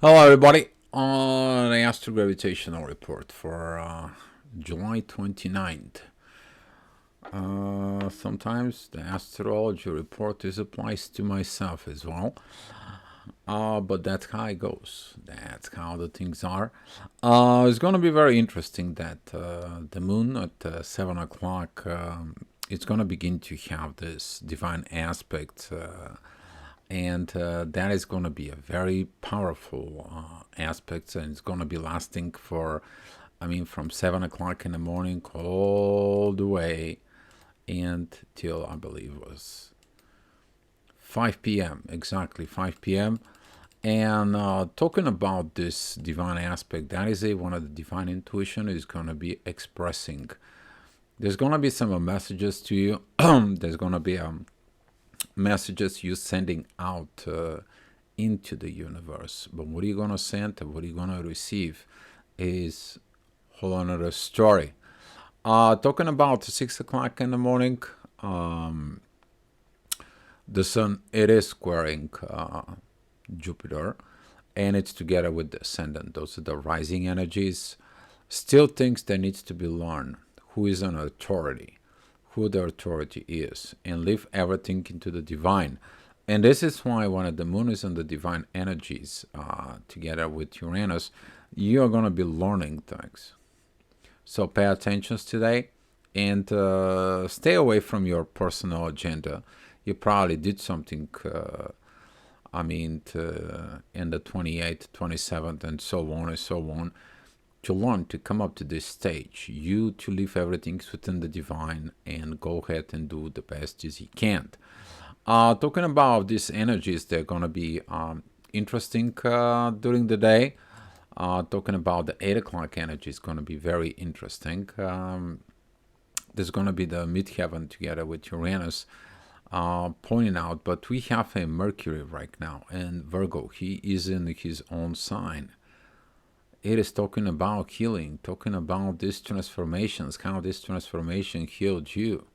Hello, everybody, on the Astro-gravitational report for July 29th. Sometimes the astrology report is applies to myself as well, but that's how it goes. That's how the things are. It's going to be very interesting that the moon at 7 o'clock, it's going to begin to have this divine aspect. And that is going to be a very powerful aspect, and it's going to be lasting for, from 7 o'clock in the morning all the way until I believe was 5 p.m. exactly 5 p.m. And talking about this divine aspect, that is one of the divine intuition is going to be expressing. There's going to be some messages to you. There's going to be messages you sending out into the universe, but what are you going to send and what are you going to receive is a whole another story. Talking about 6 o'clock in the morning, the sun, it is squaring Jupiter, and it's together with the ascendant. Those are the rising energies. Still things that needs to be learned. Who is an authority? Who the authority is, and live everything into the divine. And this is why when the moon is in the divine energies together with Uranus, you are going to be learning things. So pay attention today and stay away from your personal agenda. You probably did something, in the 28th, 27th, and so on and so on, to learn to come up to this stage, you to leave everything within the divine and go ahead and do the best as you can. Talking about these energies, they're going to be interesting during the day. Talking about the 8 o'clock energy is going to be very interesting. There's going to be the midheaven together with Uranus pointing out, but we have a Mercury right now, and Virgo, he is in his own sign. It is talking about healing, talking about these transformations, how this transformation healed you.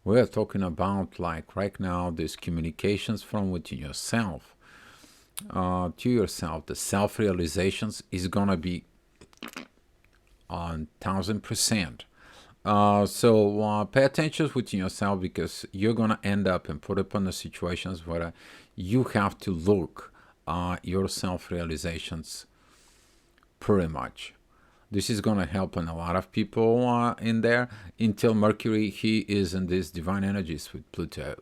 We're talking about, like right now, these communications from within yourself to yourself. The self-realizations is going to be on 1000%. So pay attention within yourself, because you're going to end up and put up on the situations where you have to look your self-realizations pretty much. This is going to help on a lot of people in there until Mercury, he is in these divine energies with Pluto.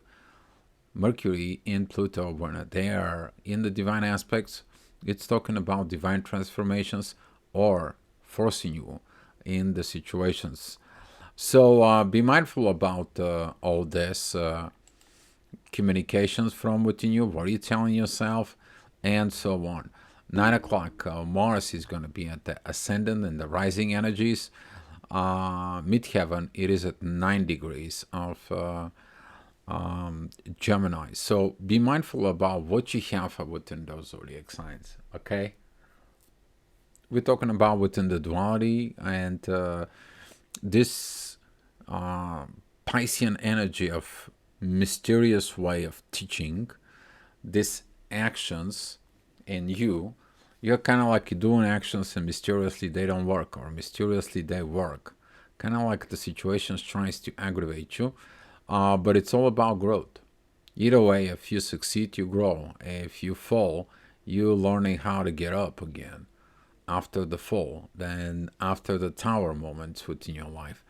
Mercury and Pluto, when they are in the divine aspects, it's talking about divine transformations or forcing you in the situations. So be mindful about all this communications from within you, what are you telling yourself, and so on. 9 o'clock, Mars is going to be at the ascendant and the rising energies. Midheaven, it is at 9 degrees of Gemini. So be mindful about what you have within those zodiac signs, okay? We're talking about within the duality and this Piscean energy of mysterious way of teaching, these actions in you. You're kind of like doing actions and mysteriously they don't work, or mysteriously they work. Kind of like the situation tries to aggravate you, but it's all about growth. Either way, if you succeed, you grow. If you fall, you're learning how to get up again after the fall, then after the tower moments within your life.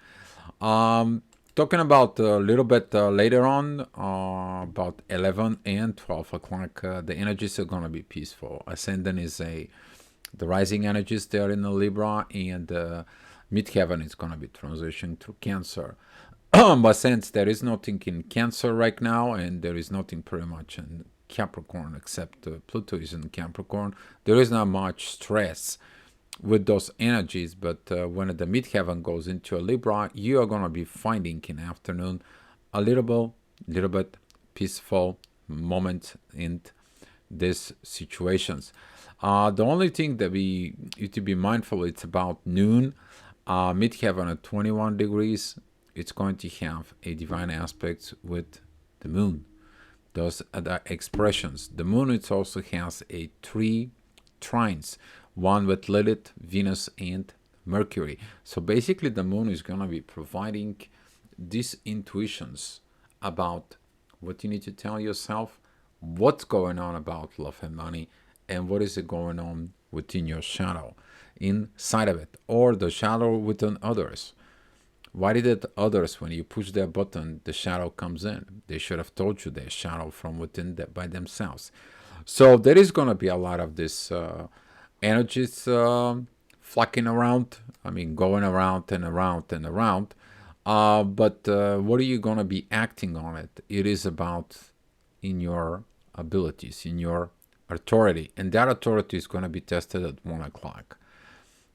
Talking about a little bit later on, about 11 and 12 o'clock, the energies are going to be peaceful. Ascendant is the rising energies there in the Libra, and midheaven is going to be transitioning through Cancer. But since there is nothing in Cancer right now, and there is nothing pretty much in Capricorn, except Pluto is in Capricorn, there is not much stress with those energies. But when the midheaven goes into a Libra, you are going to be finding in the afternoon a little bit peaceful moment in these situations. The only thing that we need to be mindful, it's about noon, midheaven at 21 degrees. It's going to have a divine aspect with the moon. Those are the expressions. The moon, it also has a 3 trines, one with Lilith, Venus, and Mercury. So basically the moon is going to be providing these intuitions about what you need to tell yourself, what's going on about love and money, and what is it going on within your shadow, inside of it, or the shadow within others. Why did it others, when you push that button, the shadow comes in? They should have told you their shadow from within by themselves. So there is going to be a lot of this energies flocking around. I mean, going around and around and around. But what are you going to be acting on it? It is about in your abilities, in your authority. And that authority is going to be tested at 1 o'clock.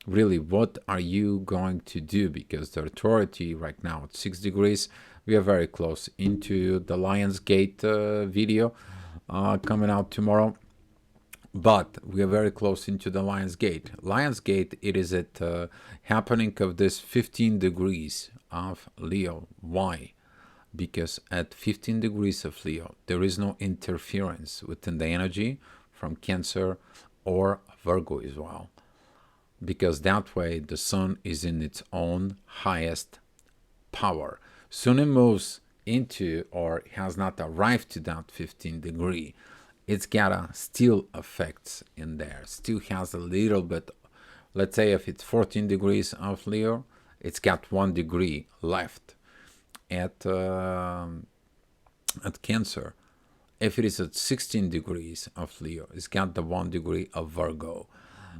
Really, what are you going to do? Because the authority right now at 6 degrees, we are very close into the Lion's Gate video coming out tomorrow. But we are very close into the Lion's Gate. Lion's Gate, it is at happening of this 15 degrees of Leo. Why? Because at 15 degrees of Leo, there is no interference within the energy from Cancer or Virgo as well. Because that way the sun is in its own highest power. Soon it moves into, or has not arrived to that 15 degree. It's got a still effects in there. Still has a little bit, let's say if it's 14 degrees of Leo, it's got 1 degree left at Cancer. If it is at 16 degrees of Leo, it's got the 1 degree of Virgo.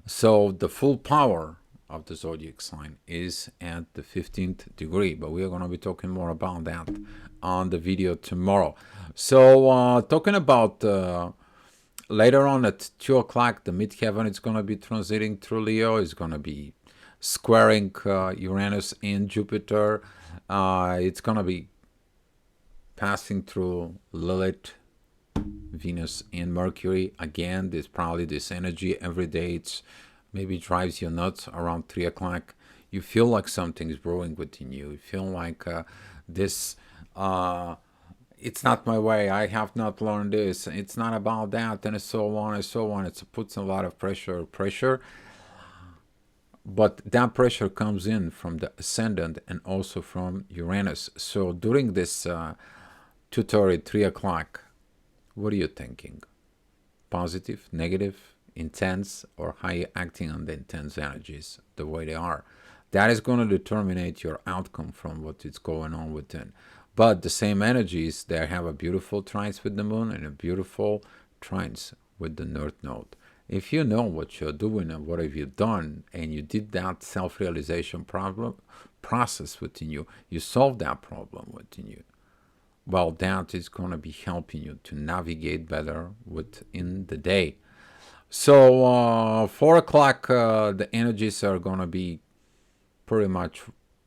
So the full power of the zodiac sign is at the 15th degree, but we are going to be talking more about that on the video tomorrow. So talking about later on at 2 o'clock, the midheaven is going to be transiting through Leo. It's going to be squaring Uranus and Jupiter. It's going to be passing through Lilith, Venus, and Mercury. Again, there's probably this energy every day. It's maybe drives you nuts around 3 o'clock. You feel like something's brewing within you. You feel like this, it's not my way. I have not learned this. It's not about that, and so on and so on. It puts a lot of pressure. But that pressure comes in from the ascendant and also from Uranus. So during this 2:30, 3 o'clock, what are you thinking? Positive, negative, intense, or how you acting on the intense energies the way they are? That is going to determine your outcome from what is going on within. But the same energies, they have a beautiful trines with the moon and a beautiful trines with the North Node. If you know what you're doing and what have you done, and you did that self-realization process within you, you solved that problem within you. Well, that is going to be helping you to navigate better within the day. So 4 o'clock, the energies are going to be pretty much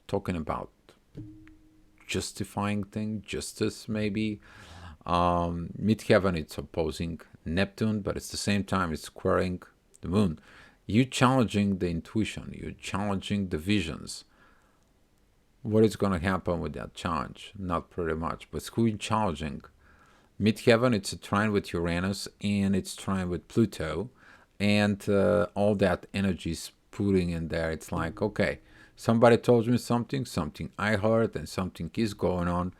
talking about justifying things, justice maybe. Midheaven, it's opposing Neptune, but at the same time, it's squaring the moon. You challenging the intuition, you're challenging the visions. What is going to happen with that challenge? Not pretty much, but who is challenging? Midheaven, it's a trine with Uranus, and it's trine with Pluto, and all that energy is putting in there. It's like, okay, somebody told me something I heard, and something is going on,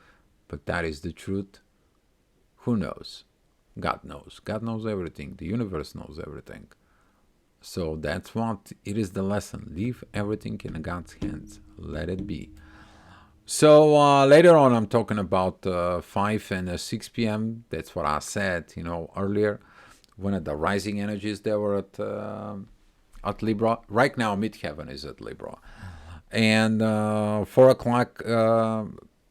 but that is the truth. Who knows? God knows. God knows everything. The universe knows everything. So that's what it is, the lesson. Leave everything in God's hands. Let it be. So later on, I'm talking about 5 and 6 p.m. That's what I said, earlier. One of the rising energies, they were at Libra. Right now, midheaven is at Libra. And 4 o'clock,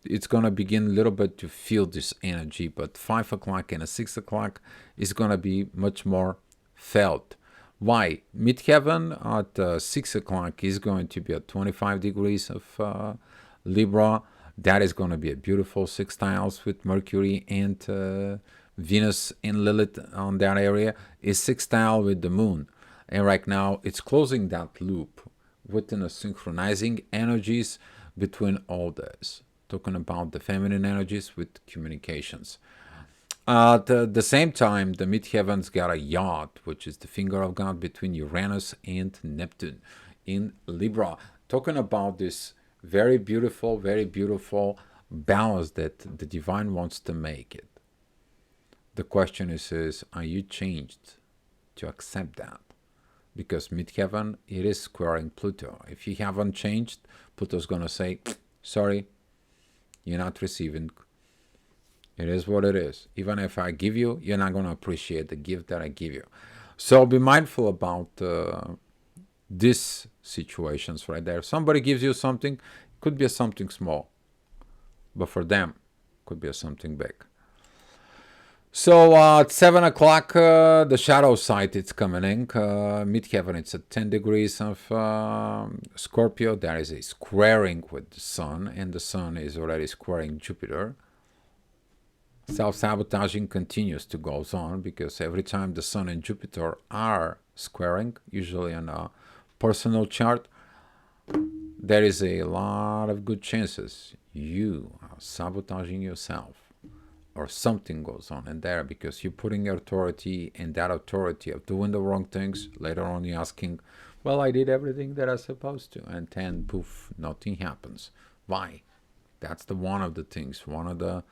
it's going to begin a little bit to feel this energy. But 5 o'clock and 6 o'clock is going to be much more felt. Why? Midheaven at 6 o'clock is going to be at 25 degrees of Libra. That is going to be a beautiful sextiles with Mercury and Venus and Lilith on that area. Is sextile with the moon. And right now it's closing that loop within a synchronizing energies between all this. Talking about the feminine energies with communications. At the same time, the midheaven's got a yacht, which is the finger of God between Uranus and Neptune in Libra. Talking about this very beautiful balance that the divine wants to make it. The question is are you changed to accept that? Because midheaven, it is squaring Pluto. If you haven't changed, Pluto's going to say, sorry, you're not receiving. It is what it is. Even if I give you, you're not going to appreciate the gift that I give you. So be mindful about these situations right there. If somebody gives you something, it could be something small, but for them, it could be something big. So at 7 o'clock, the shadow side it's coming in. Midheaven, it's at 10 degrees of Scorpio. There is a squaring with the sun, and the sun is already squaring Jupiter. Self-sabotaging continues to go on because every time the sun and Jupiter are squaring, usually on a personal chart, there is a lot of good chances you are sabotaging yourself or something goes on in there because you're putting your authority in that authority of doing the wrong things. Later on you're asking, well, I did everything that I was supposed to, and then poof, nothing happens. Why? That's one of the things, one of the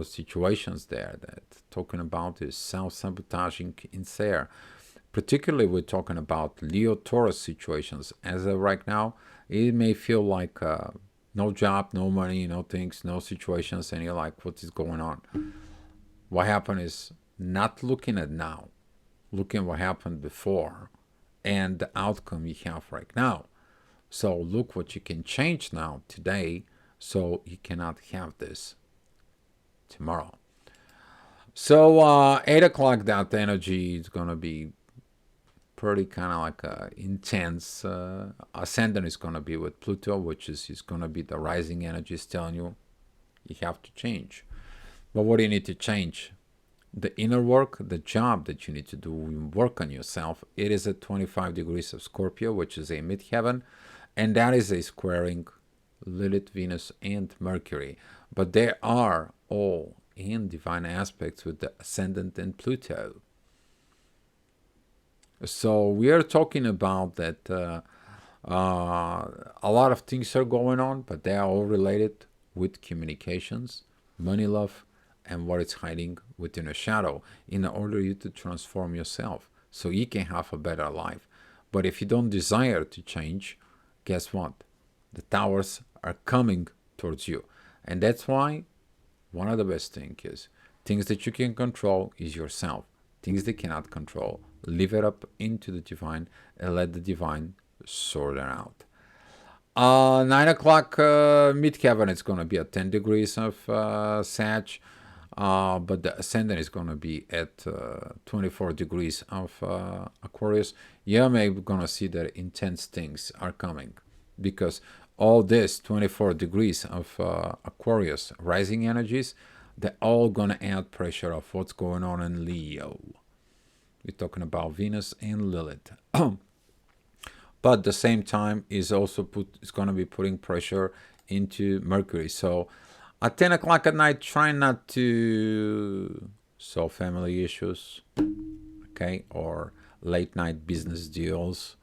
situations there that talking about is self-sabotaging in there. Particularly we're talking about Leo Taurus situations. As of right now, it may feel like no job, no money, no things, no situations, and you're like, what is going on? What happened is not looking at now, looking what happened before and the outcome you have right now. So look what you can change now today so you cannot have this tomorrow. So 8 o'clock, that energy is going to be pretty kind of like intense. Ascendant is going to be with Pluto, which is going to be the rising energy is telling you have to change. But what do you need to change? The inner work, the job that you need to do, work on yourself. It is at 25 degrees of Scorpio, which is a midheaven, and that is a squaring Lilith, Venus, and Mercury. But they are all in divine aspects with the ascendant and Pluto. So we are talking about that a lot of things are going on, but they are all related with communications, money, love, and what is hiding within a shadow in order you to transform yourself so you can have a better life. But if you don't desire to change, guess what? The towers are coming towards you. And that's why one of the best things is things that you can control is yourself. Things that cannot control, leave it up into the divine and let the divine sort it out. 9 o'clock midheaven is going to be at 10 degrees of Sag, but the ascendant is going to be at 24 degrees of Aquarius. You may be going to see that intense things are coming because all this 24 degrees of Aquarius rising energies, they're all going to add pressure of what's going on in Leo. We're talking about Venus and Lilith. But at the same time is also it's going to be putting pressure into Mercury. So at 10 o'clock at night, try not to solve family issues, okay, or late night business deals,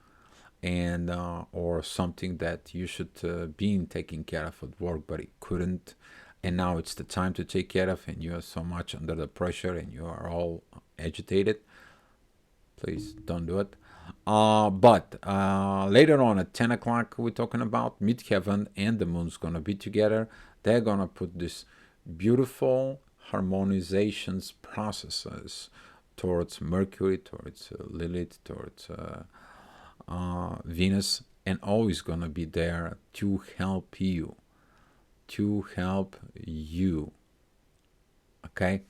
and or something that you should be taking care of at work, but it couldn't, and now it's the time to take care of, and you are so much under the pressure, and you are all agitated. Please don't do it. But later on at 10 o'clock, we're talking about midheaven and the moon's going to be together. They're going to put this beautiful harmonizations processes towards Mercury, towards Lilith, towards Venus, and always going to be there to help you. To help you. Okay?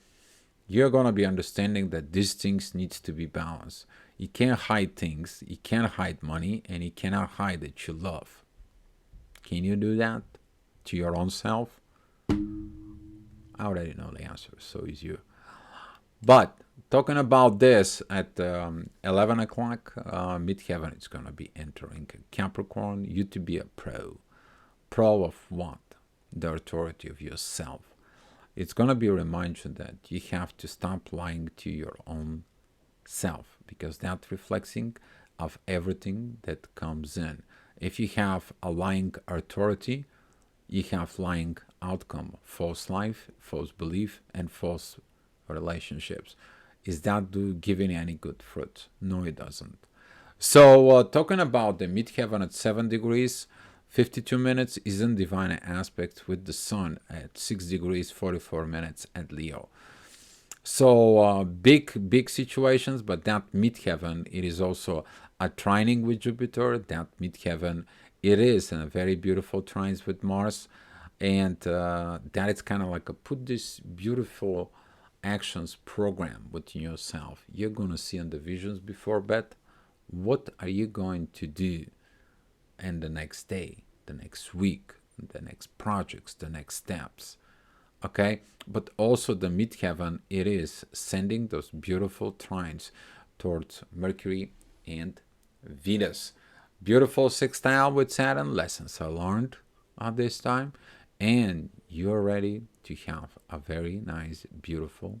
You're going to be understanding that these things needs to be balanced. You can't hide things. You can't hide money, and you cannot hide that you love. Can you do that to your own self? I already know the answer, so is you. But talking about this at 11 o'clock, midheaven is going to be entering Capricorn. You to be a pro. Pro of what? The authority of yourself. it's going to be a reminder that you have to stop lying to your own self, because that's reflecting of everything that comes in. If you have a lying authority, you have lying outcome, false life, false belief, and false relationships. Is that giving any good fruit? No, it doesn't. So, talking about the midheaven at 7 degrees, 52 minutes is in divine aspect with the sun at 6 degrees, 44 minutes at Leo. So, big situations, but that midheaven, it is also a trining with Jupiter. That midheaven, it is in a very beautiful trines with Mars. And that is kind of like a put this beautiful actions program within yourself. You're going to see in the visions before bed, what are you going to do in the next day, the next week, the next projects, the next steps. Okay, but also the midheaven, it is sending those beautiful trines towards Mercury and Venus. Beautiful sextile with Saturn. Lessons are learned at this time, and you're ready to have a very nice, beautiful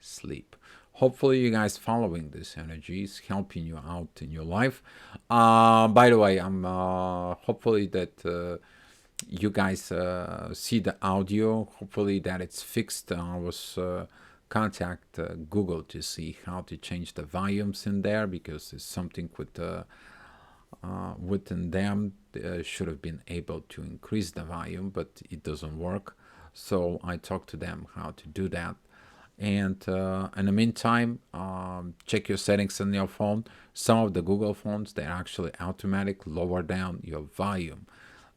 sleep. Hopefully, you guys following this energy is helping you out in your life. By the way, I'm hopefully that you guys see the audio. Hopefully that it's fixed. I was contact Google to see how to change the volumes in there, because it's something with within them should have been able to increase the volume, but it doesn't work. So I talked to them how to do that. And in the meantime, check your settings on your phone. Some of the Google phones, they actually automatic lower down your volume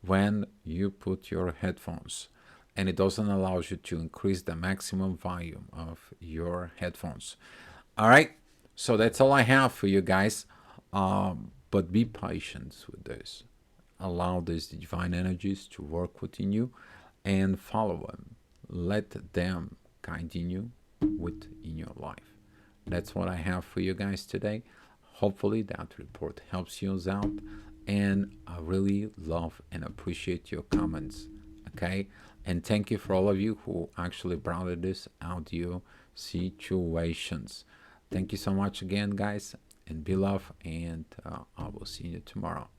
when you put your headphones, and it doesn't allow you to increase the maximum volume of your headphones. All right, so that's all I have for you guys. But be patient with this. Allow these divine energies to work within you and follow them. Let them guide you within your life. That's what I have for you guys today. Hopefully that report helps you out, and I really love and appreciate your comments. Okay, and thank you for all of you who actually brought this audio situations. Thank you so much again, guys, and be love, and I will see you tomorrow.